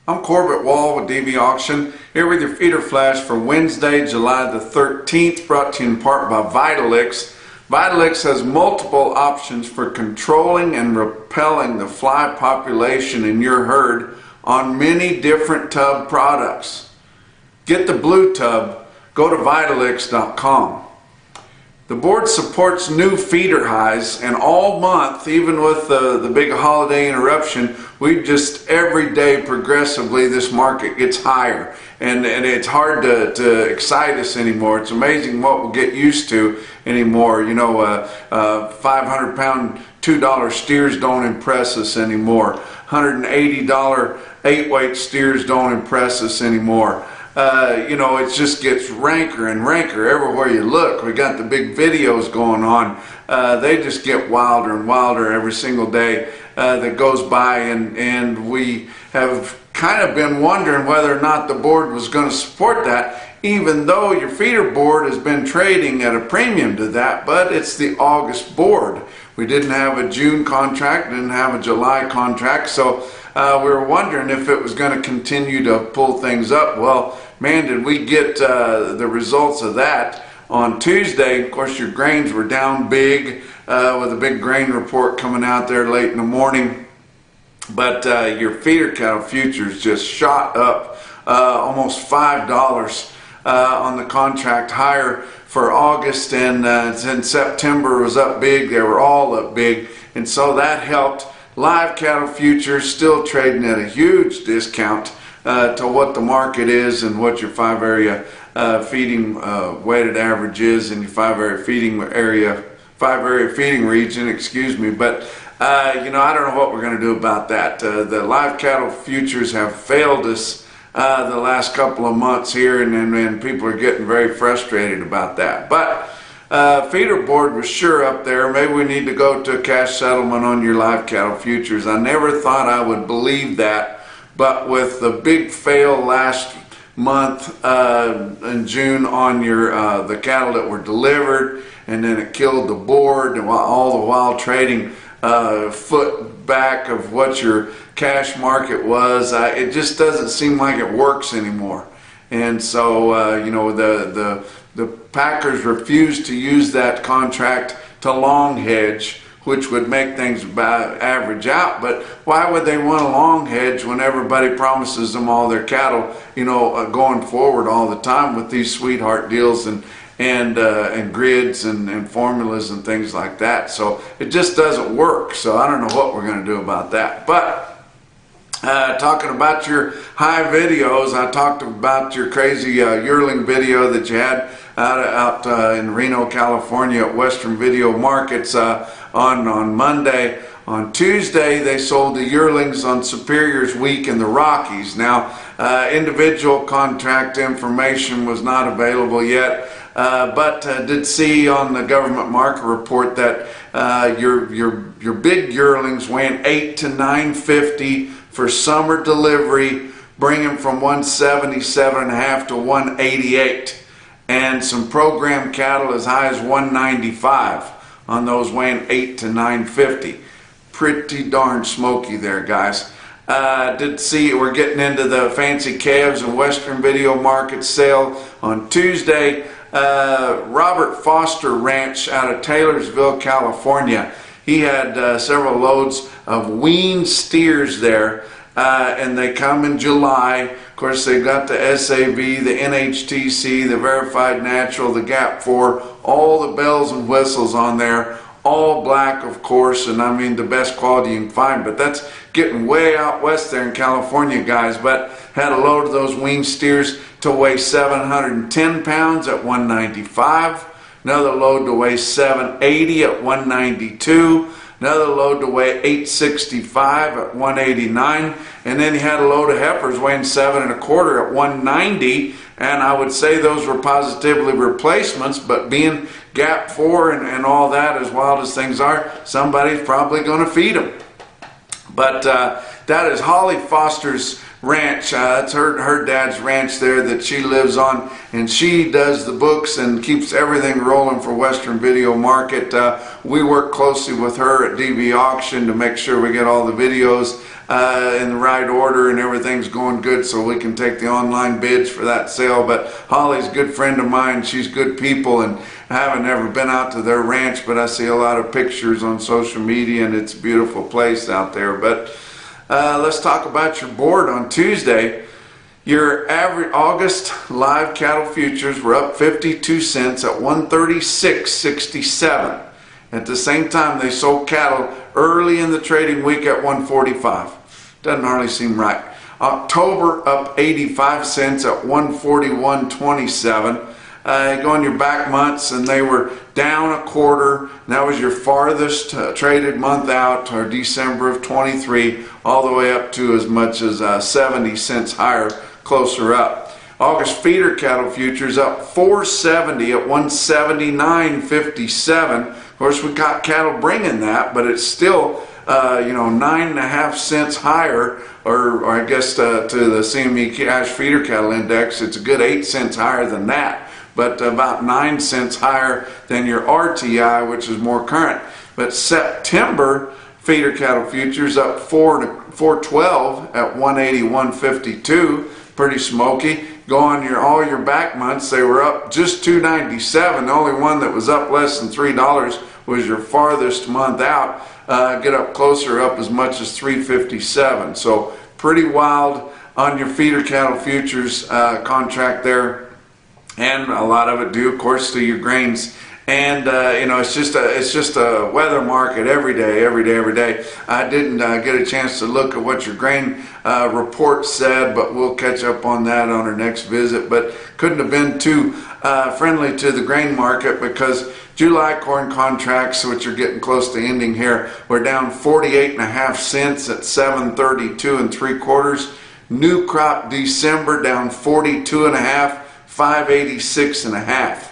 I'm Corbett Wall with DV Auction, here with your feeder flash for Wednesday, July the 13th, brought to you in part by Vitalix. Vitalix has multiple options for controlling and repelling the fly population in your herd on many different tub products. Get the blue tub, go to Vitalix.com. The board supports new feeder highs, and all month, even with the big holiday interruption, we just every day progressively this market gets higher, and it's hard to excite us anymore. It's amazing what we'll get used to anymore. You know, 500-pound $2 steers don't impress us anymore. $180 8-weight steers don't impress us anymore. You know, it just gets ranker and ranker everywhere you look. We got the big videos going on. They just get wilder and wilder every single day that goes by, and we have kind of been wondering whether or not the board was going to support that, even though your feeder board has been trading at a premium to that. But it's the August board. We didn't have a June contract, didn't have a July contract, so we were wondering if it was going to continue to pull things up. Well, man, did we get the results of that on Tuesday. Of course, your grains were down big with a big grain report coming out there late in the morning. But your feeder cattle futures just shot up almost $5 on the contract higher for August, and September was up big. They were all up big, and so that helped. Live cattle futures still trading at a huge discount to what the market is and what your five area feeding weighted average is in your five area feeding region, excuse me. But you know, I don't know what we're going to do about that. The live cattle futures have failed us the last couple of months here, and people are getting very frustrated about that. But feeder board was sure up there. Maybe we need to go to a cash settlement on your live cattle futures. I never thought I would believe that, but with the big fail last month in June on your the cattle that were delivered, and then it killed the board, and all the while trading foot back of what your cash market was. It just doesn't seem like it works anymore. And so you know, the Packers refused to use that contract to long hedge, which would make things average out. But why would they want a long hedge when everybody promises them all their cattle, you know, going forward all the time with these sweetheart deals and grids and formulas and things like that? So it just doesn't work. So I don't know what we're going to do about that. But talking about your high videos, I talked about your crazy yearling video that you had out in Reno, California at Western Video Markets on Monday. On Tuesday, they sold the yearlings on Superior's Week in the Rockies. Now, individual contract information was not available yet, but did see on the government market report that your big yearlings went $8 to $9.50 for summer delivery, bringing from 177.5 to 188. And some program cattle as high as 195 on those weighing 8 to 950. Pretty darn smoky there, guys. Did see we're getting into the fancy calves and Western Video Market sale on Tuesday. Robert Foster Ranch out of Taylorsville, California. He had several loads of weaned steers there, and they come in July. Of course, they got the SAV, the NHTC, the Verified Natural, the GAP4, all the bells and whistles on there, all black, of course, and I mean the best quality you can find. But that's getting way out west there in California, guys. But had a load of those weaned steers to weigh 710 pounds at 195. Another load to weigh 780 at 192. Another load to weigh 865 at 189. And then he had a load of heifers weighing 7 1/4 at 190. And I would say those were positively replacements, but being gap 4 and all that, as wild as things are, somebody's probably going to feed them. But that is Holly Foster's ranch. It's her dad's ranch there that she lives on, and she does the books and keeps everything rolling for Western Video Market. We work closely with her at DV Auction to make sure we get all the videos in the right order and everything's going good so we can take the online bids for that sale. But Holly's a good friend of mine. She's good people, and I haven't ever been out to their ranch, but I see a lot of pictures on social media, and it's a beautiful place out there. But let's talk about your board on Tuesday. Your average August live cattle futures were up 52 cents at 136.67. At the same time, they sold cattle early in the trading week at 145. Doesn't hardly seem right. October up 85 cents at 141.27. Go on your back months, and they were down a quarter. That was your farthest traded month out, or December of 23, all the way up to as much as 70 cents higher, closer up. August feeder cattle futures up 470 at 179.57. Of course, we got cattle bringing that, but it's still 9.5 cents higher, or I guess to the CME Cash Feeder Cattle Index, it's a good 8 cents higher than that, but about 9 cents higher than your RTI, which is more current. But September feeder cattle futures up 412 at 181.52, pretty smoky. Go on all your back months, they were up just 2.97. The only one that was up less than $3 was your farthest month out. Get up closer, up as much as 3.57. So pretty wild on your feeder cattle futures contract there, and a lot of it due, of course, to your grains. And it's just a weather market every day. I didn't get a chance to look at what your grain report said, but we'll catch up on that on our next visit. But couldn't have been too friendly to the grain market, because July corn contracts, which are getting close to ending here, were down 48.5 cents at 732 3/4. New crop December down 42.5, 586.5.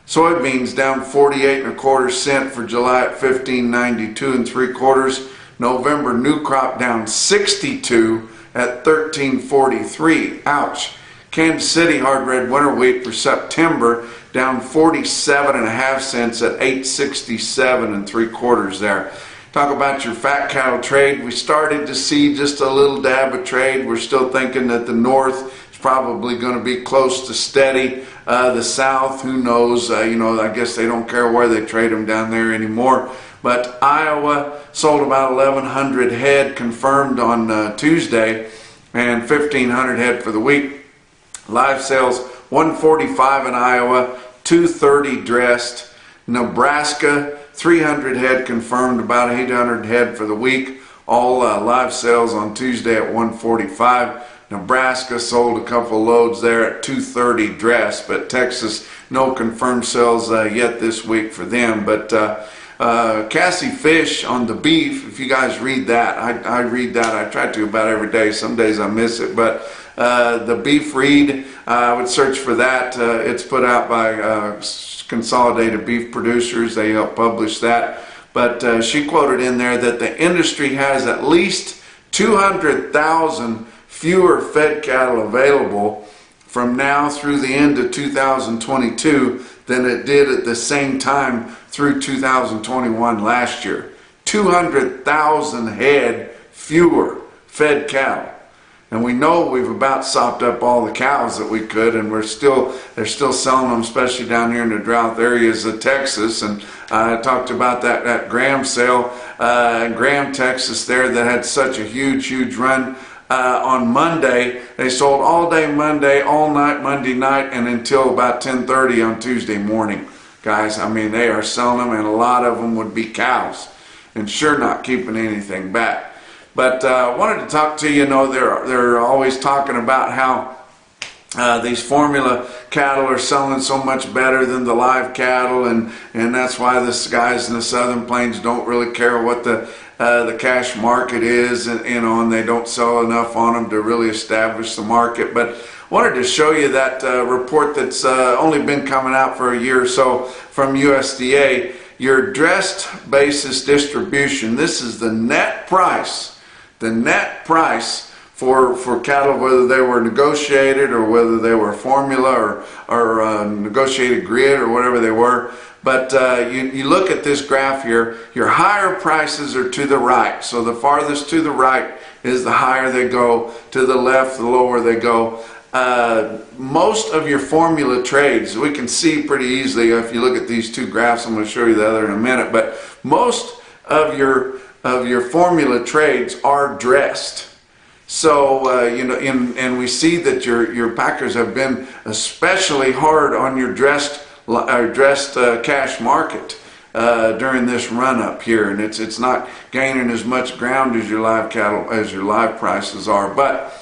Soybeans down 48.25 cents for July at 15.92 3/4. November new crop down 62 at 13.43. Ouch. Kansas City hard red winter wheat for September down 47.5 cents at 867 3/4 there. Talk about your fat cattle trade. We started to see just a little dab of trade. We're still thinking that the north is probably going to be close to steady. The south, who knows? I guess they don't care where they trade them down there anymore. But Iowa sold about 1,100 head confirmed on Tuesday, and 1,500 head for the week. Live sales 145 in Iowa, 230 dressed. Nebraska 300 head confirmed, about 800 head for the week. All live sales on Tuesday at 145. Nebraska sold a couple loads there at 230 dressed, but Texas no confirmed sales yet this week for them. But Cassie Fish on the beef, if you guys read that, I read that. I try to about every day. Some days I miss it, but the beef read, I would search for that. It's put out by Consolidated Beef Producers. They help publish that. But she quoted in there that the industry has at least 200,000 fewer fed cattle available from now through the end of 2022 than it did at the same time through 2021 last year. 200,000 head fewer fed cattle. And we know we've about sopped up all the cows that we could, and they're still selling them, especially down here in the drought areas of Texas. And I talked about that Graham sale in Graham, Texas there, that had such a huge run. On Monday, they sold all day Monday, all night Monday night, and until about 10:30 on Tuesday morning. Guys, I mean, they are selling them, and a lot of them would be cows, and sure not keeping anything back. But I wanted to talk to you. They're always talking about how these formula cattle are selling so much better than the live cattle, and that's why the guys in the Southern Plains don't really care what the cash market is, and they don't sell enough on them to really establish the market. But I wanted to show you that report that's only been coming out for a year or so from USDA. Your dressed basis distribution, this is the net price The net price for cattle, whether they were negotiated or whether they were formula or negotiated grid or whatever they were. But you look at this graph here, your higher prices are to the right. So the farthest to the right is the higher they go, to the left, the lower they go. Most of your formula trades, we can see pretty easily if you look at these two graphs. I'm going to show you the other in a minute, but most of your formula trades are dressed. So you know, and we see that your packers have been especially hard on your dressed cash market during this run up here, and it's not gaining as much ground as your live cattle, as your live prices are. But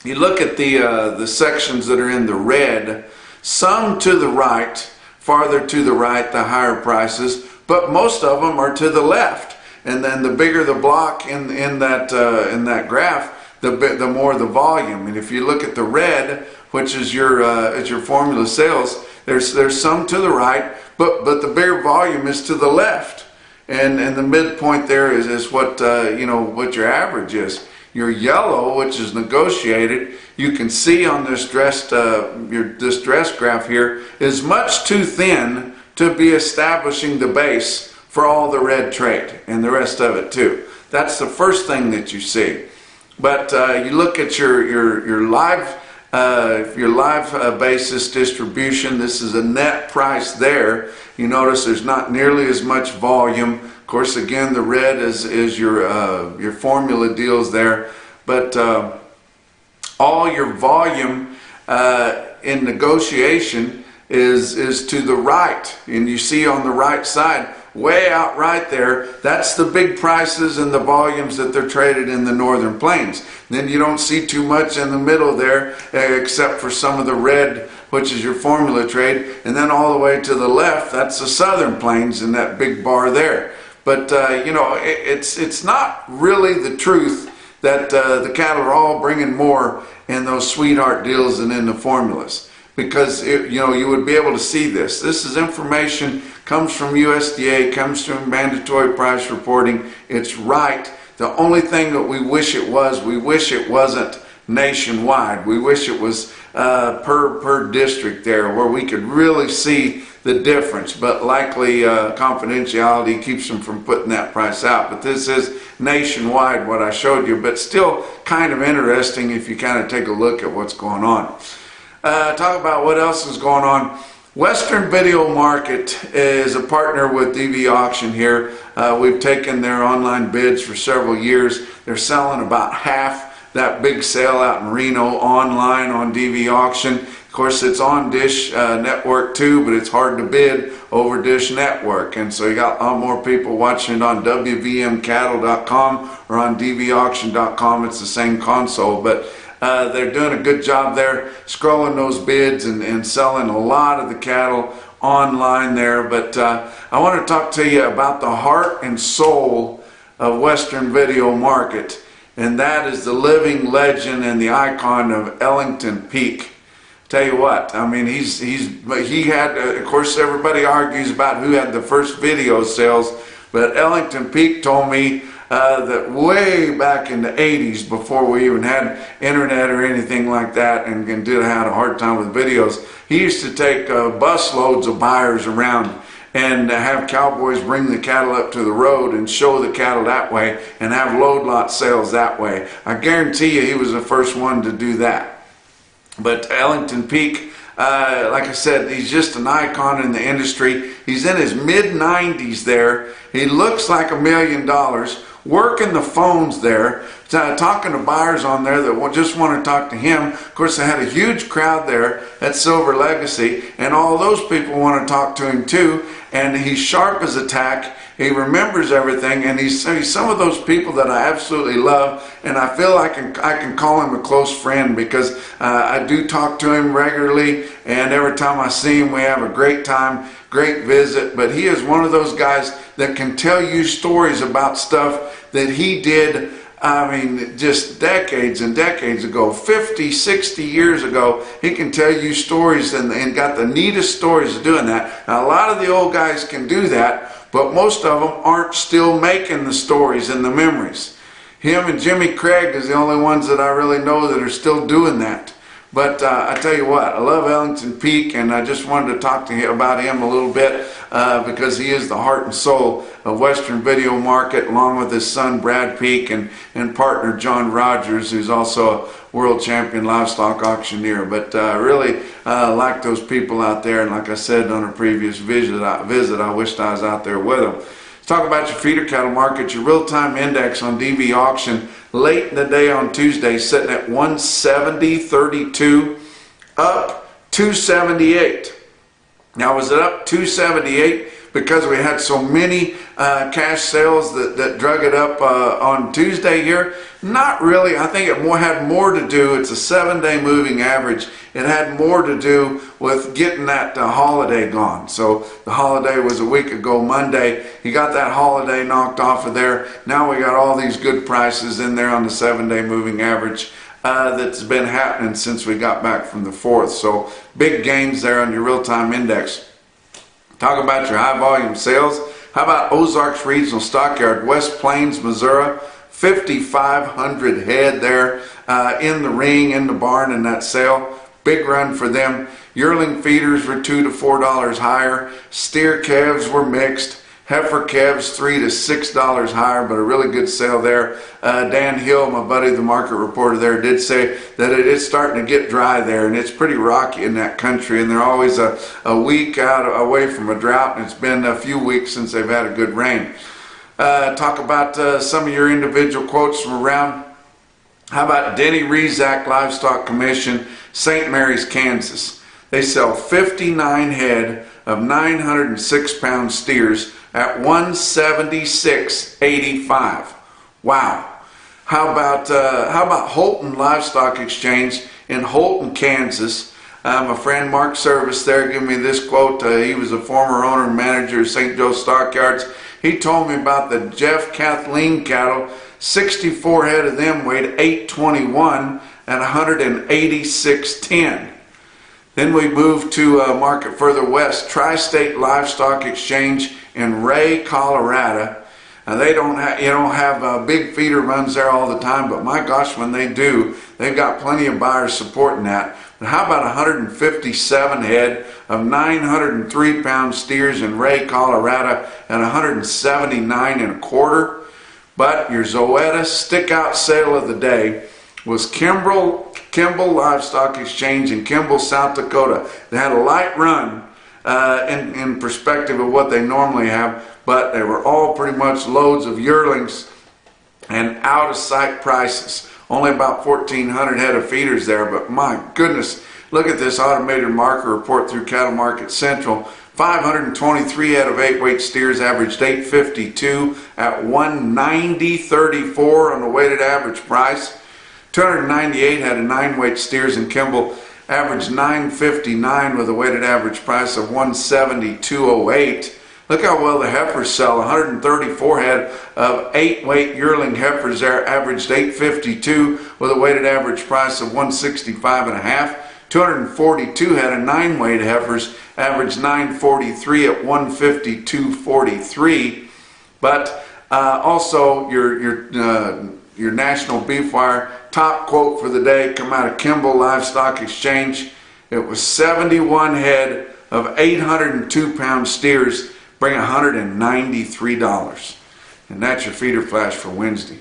you look at the sections that are in the red, some to the right, farther to the right, the higher prices, but most of them are to the left. And then the bigger the block in that graph, the more the volume. And if you look at the red, which is your formula sales, there's some to the right, but the bigger volume is to the left. And the midpoint there is what you know, what your average is. Your yellow, which is negotiated, you can see on this dress graph here, is much too thin to be establishing the base for all the red trade and the rest of it too. That's the first thing that you see. But you look at your live basis distribution. This is a net price there. You notice there's not nearly as much volume. Of course, again, the red is your formula deals there. But all your volume in negotiation is to the right, and you see on the right side, way out right there, that's the big prices and the volumes that they're traded in the northern plains. Then you don't see too much in the middle there, except for some of the red, which is your formula trade, and then all the way to the left, that's the southern plains and that big bar there. But you know, it's not really the truth that the cattle are all bringing more in those sweetheart deals than in the formulas, because you know, you would be able to see this. This is information, comes from USDA, comes from mandatory price reporting. It's right. The only thing that we wish it wasn't nationwide. We wish it was per district there, where we could really see the difference, but likely confidentiality keeps them from putting that price out. But this is nationwide, what I showed you, but still kind of interesting if you kind of take a look at what's going on. Talk about what else is going on. Western Video Market is a partner with DV Auction here. We've taken their online bids for several years. They're selling about half that big sale out in Reno online on DV Auction. Of course, it's on Dish Network too, but it's hard to bid over Dish Network. And so you got a lot more people watching it on WVMcattle.com or on DVAuction.com. It's the same console, but they're doing a good job there scrolling those bids and selling a lot of the cattle online there. But I want to talk to you about the heart and soul of Western Video Market, and that is the living legend and the icon of Ellington Peak. Tell you what, I mean, he had, of course, everybody argues about who had the first video sales, but Ellington Peak told me that way back in the 80s, before we even had internet or anything like that, and had a hard time with videos, he used to take bus loads of buyers around and have cowboys bring the cattle up to the road and show the cattle that way and have load lot sales that way. I guarantee you he was the first one to do that. But Ellington Peak, like I said, he's just an icon in the industry. He's in his mid-90s there. He looks like $1 million. Working the phones there, talking to buyers on there that just want to talk to him. Of course, they had a huge crowd there at Silver Legacy, and all those people want to talk to him too. And he's sharp as a tack. He remembers everything, and he's some of those people that I absolutely love, and I feel I can call him a close friend, because I do talk to him regularly, and every time I see him we have a great time, great visit. But he is one of those guys that can tell you stories about stuff that he did, I mean, just decades and decades ago, 50, 60 years ago. He can tell you stories and got the neatest stories of doing that. Now, a lot of the old guys can do that, but most of them aren't still making the stories and the memories. him and Jimmy Craig is the only ones that I really know that are still doing that. But I tell you what, I love Ellington Peak, and I just wanted to talk to him about him a little bit because he is the heart and soul of Western Video Market, along with his son Brad Peak and partner John Rogers, who's also a world champion livestock auctioneer. But I really like those people out there, and like I said on a previous visit, I wished I was out there with them. Let's talk about your feeder cattle market. Your real-time index on DV auction late in the day on Tuesday sitting at 170.32, up 278. Now, was it up 278 because we had so many cash sales that drug it up on Tuesday here? Not really. I think it had more to do, it's a 7-day moving average, it had more to do with getting that holiday gone. So the holiday was a week ago Monday. You got that holiday knocked off of there. Now we got all these good prices in there on the 7-day moving average that's been happening since we got back from the 4th. So big gains there on your real-time index. Talk about your high volume sales. How about Ozarks Regional Stockyard, West Plains, Missouri? 5,500 head there in the ring, in the barn in that sale. Big run for them. Yearling feeders were $2 to $4 higher. Steer calves were mixed. Heifer calves $3 to $6 higher, but a really good sale there. Dan Hill, my buddy, the market reporter there, did say that it is starting to get dry there, and it's pretty rocky in that country, and they're always a week out away from a drought, and it's been a few weeks since they've had a good rain. Talk about some of your individual quotes from around. How about Denny Rezac Livestock Commission, St. Mary's, Kansas? They sell 59 head of 906-pound steers at $176.85. Wow. How about Holton Livestock Exchange in Holton, Kansas? My friend Mark Service there gave me this quote. He was a former owner and manager of St. Joe Stockyards. He told me about the Jeff Kathleen cattle. 64 head of them weighed 821 at 186.10. Then we moved to a market further west, Tri-State Livestock Exchange in Ray, Colorado. They don't have big feeder runs there all the time, but my gosh, when they do, they've got plenty of buyers supporting that. But how about 157 head of 903-pound steers in Ray, Colorado at 179.25? But your Zoeta stick-out sale of the day was Kimball Livestock Exchange in Kimball, South Dakota. They had a light run in perspective of what they normally have, but they were all pretty much loads of yearlings and out-of-sight prices. Only about 1,400 head of feeders there, but my goodness, look at this automated market report through Cattle Market Central. 523 head of 8-weight steers averaged $852 at $190.34 on the weighted average price. 298 head of 9-weight steers in Kimball averaged $959 with a weighted average price of $172.08. Look how well the heifers sell. 134 head of 8-weight yearling heifers there averaged $852 with a weighted average price of $165.50. 242 head of 9-weight heifers averaged $943 at $152.43. But also your National Beef Wire top quote for the day come out of Kimball Livestock Exchange. It was 71 head of 802-pound steers, bring $193. And that's your feeder flash for Wednesday.